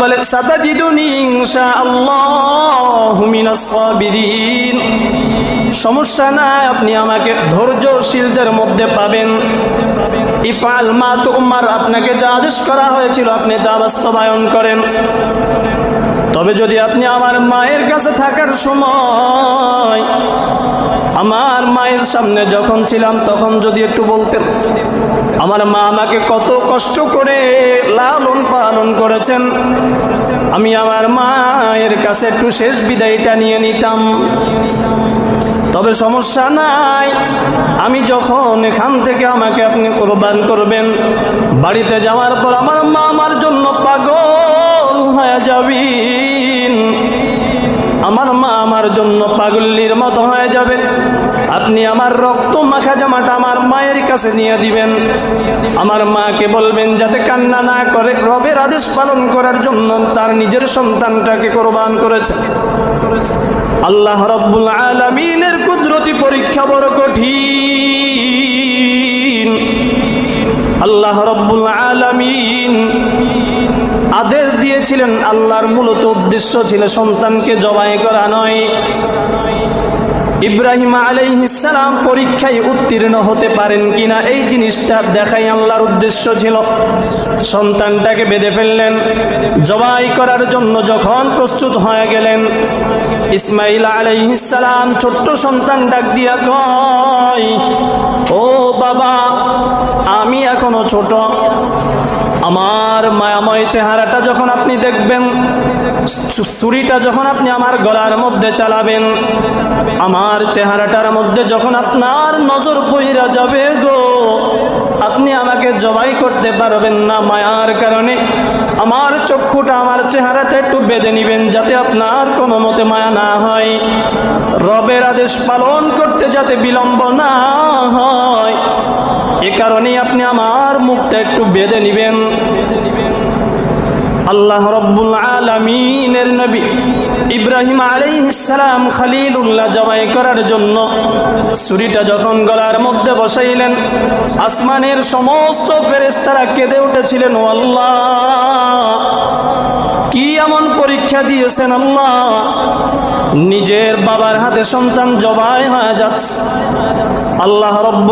বলে সাতাজিদুনি ইনশাআল্লাহু মিনাস সাবিরিন, সমস্যা নাই, আপনি আমাকে ধৈর্যশীলদের মধ্যে পাবেন। ইফআল মা তুমার, আপনাকে যা আদেশ করা হয়েছিল আপনি তা বাস্তবায়ন করেন। তবে যদি আপনি আমার মায়ের কাছে থাকার সময়, আমার মায়ের সামনে যখন ছিলাম তখন যদি একটু বলতেন, আমার মা আমাকে কত কষ্ট করে লালন পালন করেছেন, আমি আমার মায়ের কাছে একটু শেষ বিদায়টা নিয়ে নিতাম। তবে সমস্যা নাই, আমি যখন এখান থেকে আমাকে আপনি কুরবান করবেন, বাড়িতে যাওয়ার পর আমার মা আমার জন্য পাগল হয়ে যাবেন, আমার মা আমার জন্য পাগলির মতো হয়ে যাবে। আপনি আমার রক্ত মাখা জামাটা আমার মায়ের কাছে নিয়ে দিবেন, আমার মাকে বলবেন যাতে কান্না না করে, রবের আদেশ পালন করার জন্য তার নিজের সন্তানটাকে কুরবান করেছে। আল্লাহ রাব্বুল আলামিনের কুদরতি পরীক্ষা বড় কঠিন। আল্লাহ রাব্বুল আলামিন আদেশ দিয়েছিলেন, আল্লাহর মূলত উদ্দেশ্য ছিল সন্তানকে জবাই করা নয়। ইব্রাহিম আলাইহিস সালাম পরীক্ষায় উত্তীর্ণ হতে পারেন কিনা এই জিনিসটা দেখাই আল্লাহর উদ্দেশ্য ছিল। সন্তানটাকে বেঁধে ফেললেন, জবাই করার জন্য যখন প্রস্তুত হয়ে গেলেন, ইসমাইল আলাইহিস সালাম ছোট্ট সন্তান ডাক দিয়া কয়, ও বাবা, আমি এখনো ছোট, আমার মায়াময় চেহারাটা যখন আপনি দেখবেন, ছুরিটা যখন আপনি আমার গলার মধ্যে চালাবেন, আমার চেহারাটার মধ্যে যখন আপনার নজর পইরা যাবে গো, আপনি আমাকে জবাই করতে পারবেন না। মায়ার কারণে আমার চক্ষুটা, আমার চেহারাটা একটু বেঁধে নিবেন, যাতে আপনার কোনো মতে মায়া না হয়, রবের আদেশ পালন করতে যাতে বিলম্ব না হয়, এ কারণেই আপনি আমার মুখটা একটু বেঁধে নিবেন। আল্লাহ রাব্বুল আলামিনের নবী ইব্রাহিম আলাইহিস সালাম খলিলুল্লাহ জবাই করার জন্য ছুরিটা যখন গলার মধ্যে বসাইলেন, আসমানের সমস্ত ফেরেশতারা কেঁদে উঠেছিলেন, ও আল্লাহ, কি এমন পরীক্ষা দিয়েছেন আল্লাহ, নিজের বাবার হাতে সন্তান জবাই হয়ে যাচ্ছে। আল্লাহ রাব্বুল